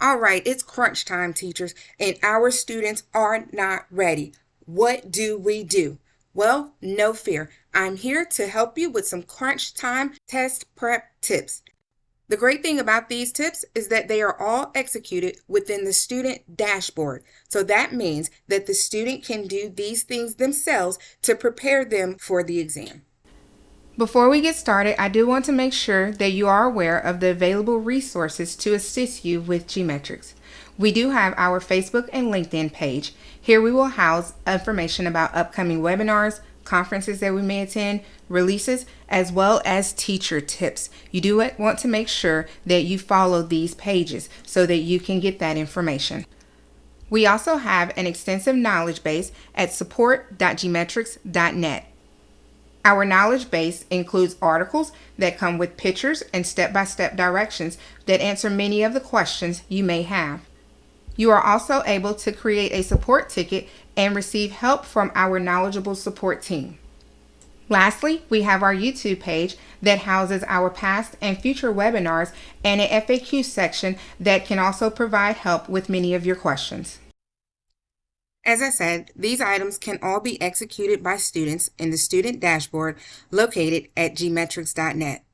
All right, it's crunch time, teachers, and our students are not ready. What do we do? Well, no fear. I'm here to help you with some crunch time test prep tips. The great thing about these tips is that they are all executed within the student dashboard. So that means that the student can do these things themselves to prepare them for the exam. Before we get started, I do want to make sure that you are aware of the available resources to assist you with Geometrics. We do have our Facebook and LinkedIn page. Here we will house information about upcoming webinars, conferences that we may attend, releases, as well as teacher tips. You do want to make sure that you follow these pages so that you can get that information. We also have an extensive knowledge base at support.geometrics.net. Our knowledge base includes articles that come with pictures and step-by-step directions that answer many of the questions you may have. You are also able to create a support ticket and receive help from our knowledgeable support team. Lastly, we have our YouTube page that houses our past and future webinars and an FAQ section that can also provide help with many of your questions. As I said, these items can all be executed by students in the student dashboard located at geometrics.net.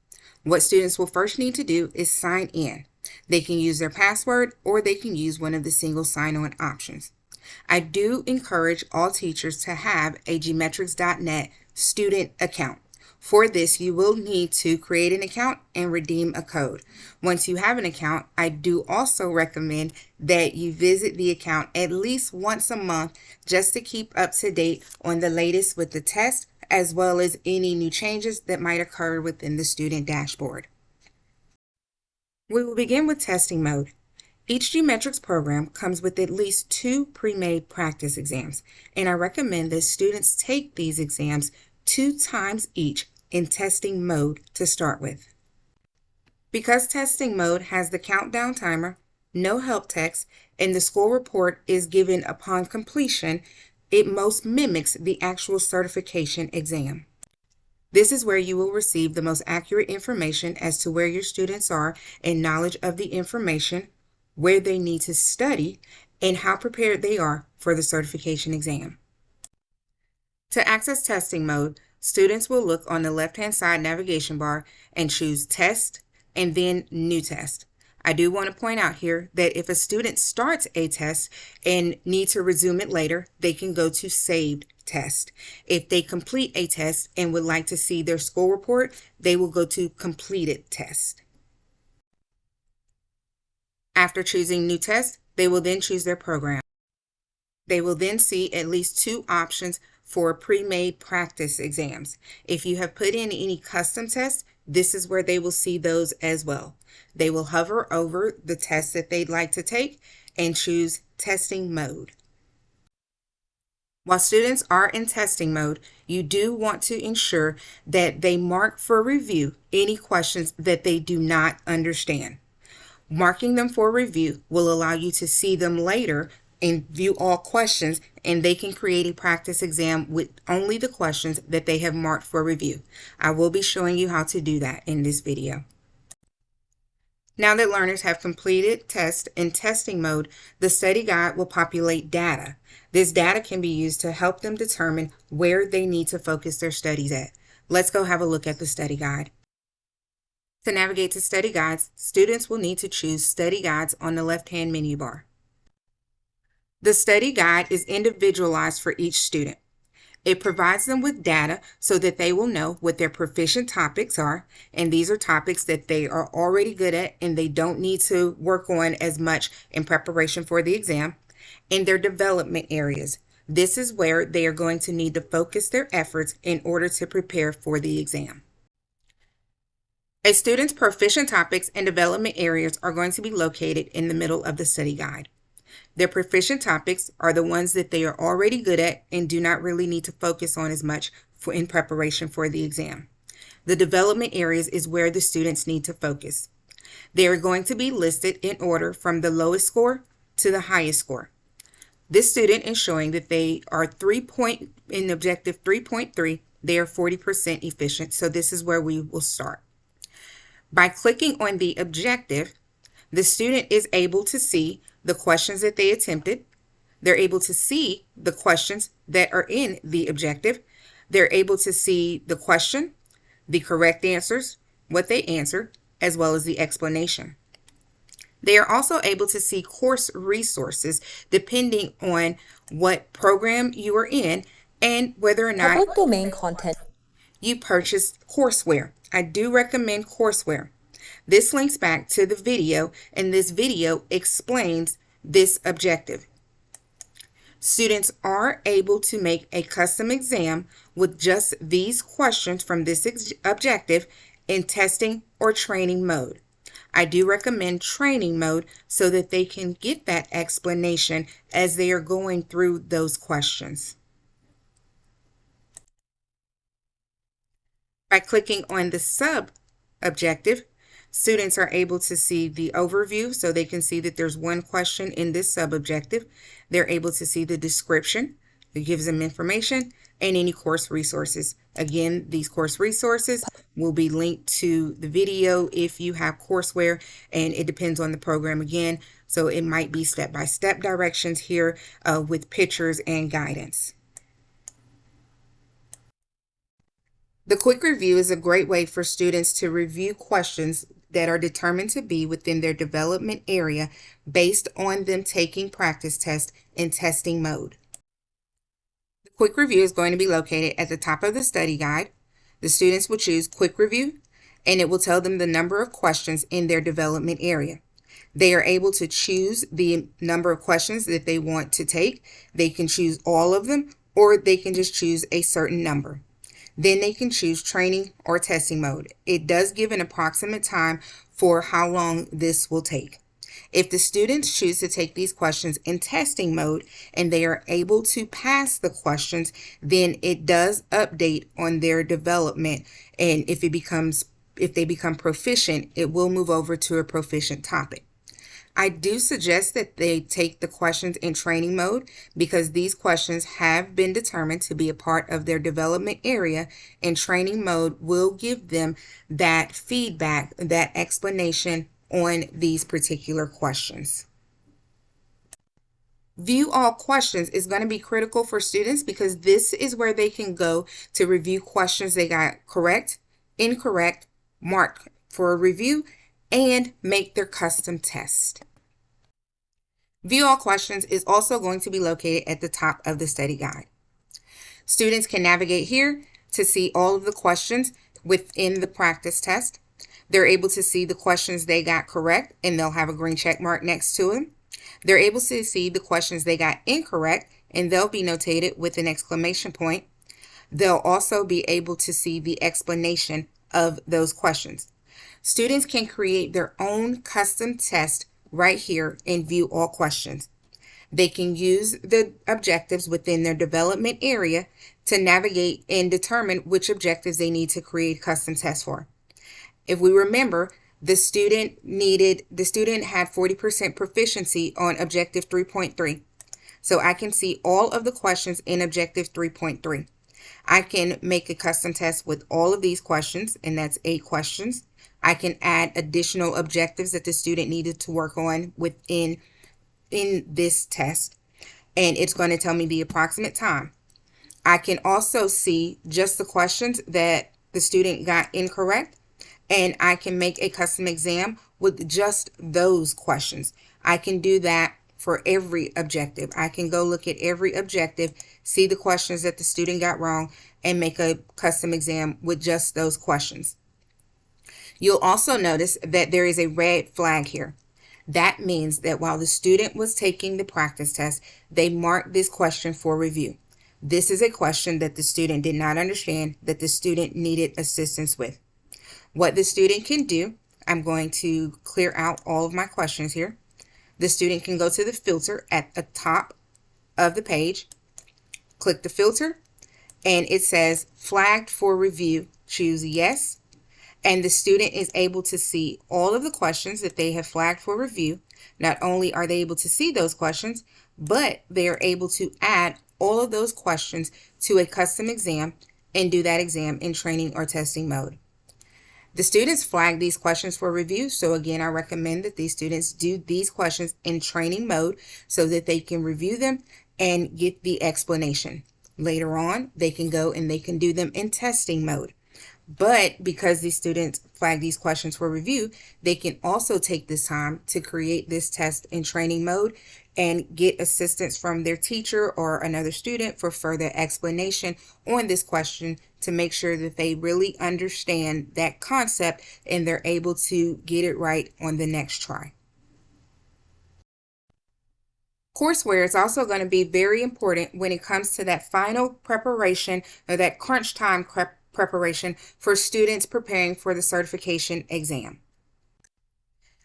What students will first need to do is sign in. They can use their password or they can use one of the single sign-on options. I do encourage all teachers to have a geometrics.net student account. For this, you will need to create an account and redeem a code. Once you have an account, I do also recommend that you visit the account at least once a month just to keep up to date on the latest with the test, as well as any new changes that might occur within the student dashboard. We will begin with testing mode. Each Geometrics program comes with at least 2 pre-made practice exams, and I recommend that students take these exams 2 times each in testing mode to start with. Because testing mode has the countdown timer, no help text, and the score report is given upon completion, it most mimics the actual certification exam. This is where you will receive the most accurate information as to where your students are in knowledge of the information, where they need to study, and how prepared they are for the certification exam. To access testing mode, students will look on the left-hand side navigation bar and choose Test and then New Test. I do want to point out here that if a student starts a test and needs to resume it later, they can go to Saved Test. If they complete a test and would like to see their score report, they will go to Completed Test. After choosing New Test, they will then choose their program. They will then see at least 2 options for pre-made practice exams. If you have put in any custom tests, this is where they will see those as well. They will hover over the test that they'd like to take and choose testing mode. While students are in testing mode, you do want to ensure that they mark for review any questions that they do not understand. Marking them for review will allow you to see them later and view all questions, and they can create a practice exam with only the questions that they have marked for review. I will be showing you how to do that in this video. Now that learners have completed tests in testing mode, the study guide will populate data. This data can be used to help them determine where they need to focus their studies at. Let's go have a look at the study guide. To navigate to study guides, students will need to choose study guides on the left-hand menu bar. The study guide is individualized for each student. It provides them with data so that they will know what their proficient topics are, and these are topics that they are already good at and they don't need to work on as much in preparation for the exam, and their development areas. This is where they are going to need to focus their efforts in order to prepare for the exam. A student's proficient topics and development areas are going to be located in the middle of the study guide. Their proficient topics are the ones that they are already good at and do not really need to focus on as much in preparation for the exam. The development areas is where the students need to focus. They are going to be listed in order from the lowest score to the highest score. This student is showing that they are in objective 3.3, they are 40% efficient, so this is where we will start. By clicking on the objective, The student is able to see the questions that they attempted. They're able to see the questions that are in the objective. They're able to see the question, the correct answers, what they answered, as well as the explanation. They are also able to see course resources depending on what program you are in and whether or not Public domain content. you purchase courseware. I do recommend courseware. This links back to the video, and this video explains this objective. Students are able to make a custom exam with just these questions from this objective in testing or training mode. I do recommend training mode so that they can get that explanation as they are going through those questions. By clicking on the sub objective, students are able to see the overview, so they can see that there's one question in this sub-objective. They're able to see the description. It gives them information and any course resources. Again, these course resources will be linked to the video if you have courseware, and it depends on the program again. So it might be step-by-step directions here with pictures and guidance. The quick review is a great way for students to review questions that are determined to be within their development area based on them taking practice tests in testing mode. The quick review is going to be located at the top of the study guide. The students will choose quick review, and it will tell them the number of questions in their development area. They are able to choose the number of questions that they want to take. They can choose all of them, or they can just choose a certain number. Then they can choose training or testing mode. It does give an approximate time for how long this will take. If the students choose to take these questions in testing mode and they are able to pass the questions, then it does update on their development. And if they become proficient, it will move over to a proficient topic. I do suggest that they take the questions in training mode because these questions have been determined to be a part of their development area, and training mode will give them that feedback, that explanation on these particular questions. View all questions is going to be critical for students because this is where they can go to review questions they got correct, incorrect, mark for a review, and make their custom test. View all questions is also going to be located at the top of the study guide. Students can navigate here to see all of the questions within the practice test. They're able to see the questions they got correct, and they'll have a green check mark next to them. They're able to see the questions they got incorrect, and they'll be notated with an exclamation point. They'll also be able to see the explanation of those questions. Students can create their own custom test right here and view all questions. They can use the objectives within their development area to navigate and determine which objectives they need to create custom tests for. If we remember, the student had 40% proficiency on objective 3.3. So I can see all of the questions in objective 3.3. I can make a custom test with all of these questions, and that's 8 questions. I can add additional objectives that the student needed to work on in this test, and it's going to tell me the approximate time. I can also see just the questions that the student got incorrect, and I can make a custom exam with just those questions. I can do that for every objective. I can go look at every objective, see the questions that the student got wrong, and make a custom exam with just those questions. You'll also notice that there is a red flag here. That means that while the student was taking the practice test, they marked this question for review. This is a question that the student did not understand, that the student needed assistance with. What the student can do, I'm going to clear out all of my questions here. The student can go to the filter at the top of the page, click the filter, and it says flagged for review. Choose yes. And the student is able to see all of the questions that they have flagged for review. Not only are they able to see those questions, but they are able to add all of those questions to a custom exam and do that exam in training or testing mode. The students flag these questions for review. So again, I recommend that these students do these questions in training mode so that they can review them and get the explanation. Later on, they can go and they can do them in testing mode. But because these students flag these questions for review, they can also take this time to create this test in training mode and get assistance from their teacher or another student for further explanation on this question to make sure that they really understand that concept and they're able to get it right on the next try. Courseware is also going to be very important when it comes to that final preparation or that crunch time preparation for students preparing for the certification exam.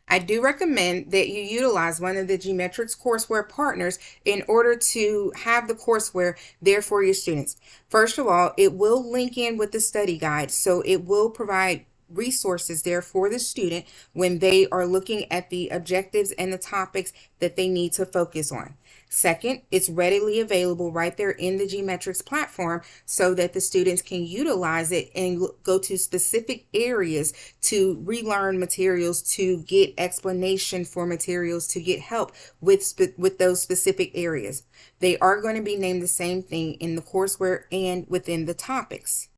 I do recommend that you utilize one of the Geometrics courseware partners in order to have the courseware there for your students. First of all, it will link in with the study guide, so it will provide resources there for the student when they are looking at the objectives and the topics that they need to focus on. Second, it's readily available right there in the Geometrics platform so that the students can utilize it and go to specific areas to relearn materials, to get explanation for materials, to get help with those specific areas. They are going to be named the same thing in the courseware and within the topics.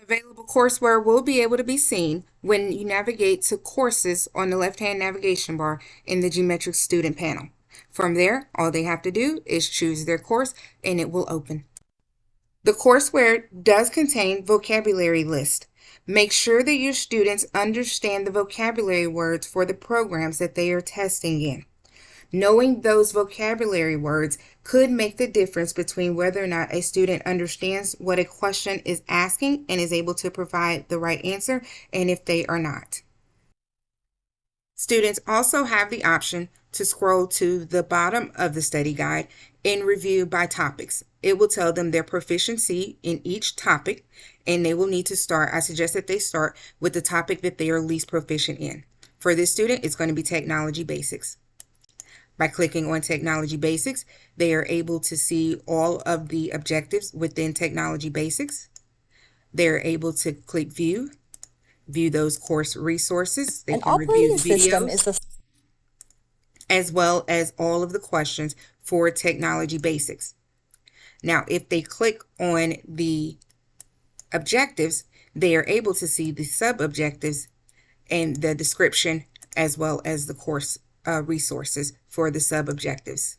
Available courseware will be able to be seen when you navigate to courses on the left-hand navigation bar in the Geometrics student panel. From there, all they have to do is choose their course and it will open. The courseware does contain vocabulary list. Make sure that your students understand the vocabulary words for the programs that they are testing in. Knowing those vocabulary words could make the difference between whether or not a student understands what a question is asking and is able to provide the right answer, and if they are not. Students also have the option to scroll to the bottom of the study guide and review by topics. It will tell them their proficiency in each topic, and they will need to start. I suggest that they start with the topic that they are least proficient in. For this student, it's going to be technology basics. By clicking on Technology Basics, they are able to see all of the objectives within Technology Basics. They're able to click View those course resources. They can review the videos, as well as all of the questions for Technology Basics. Now, if they click on the objectives, they are able to see the sub-objectives and the description, as well as the course resources for the sub-objectives.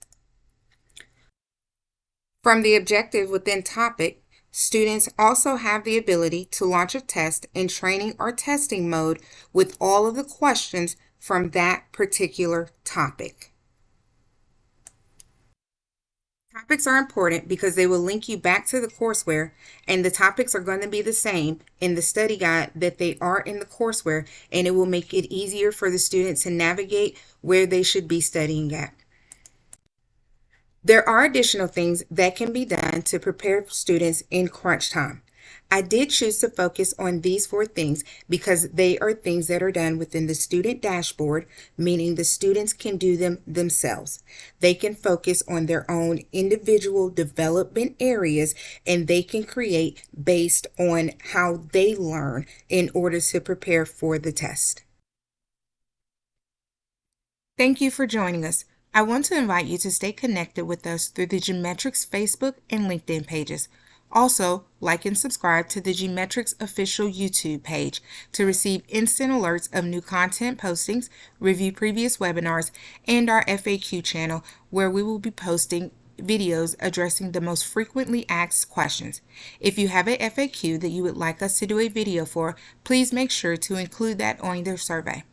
From the objective within topic, students also have the ability to launch a test in training or testing mode with all of the questions from that particular topic. Topics are important because they will link you back to the courseware, and the topics are going to be the same in the study guide that they are in the courseware, and it will make it easier for the student to navigate where they should be studying at. There are additional things that can be done to prepare students in crunch time. I did choose to focus on these 4 things because they are things that are done within the student dashboard, meaning the students can do them themselves. They can focus on their own individual development areas, and they can create based on how they learn in order to prepare for the test. Thank you for joining us. I want to invite you to stay connected with us through the Geometrics Facebook and LinkedIn pages. Also, like and subscribe to the Geometrics official YouTube page to receive instant alerts of new content postings, review previous webinars, and our FAQ channel, where we will be posting videos addressing the most frequently asked questions. If you have a FAQ that you would like us to do a video for, please make sure to include that on their survey.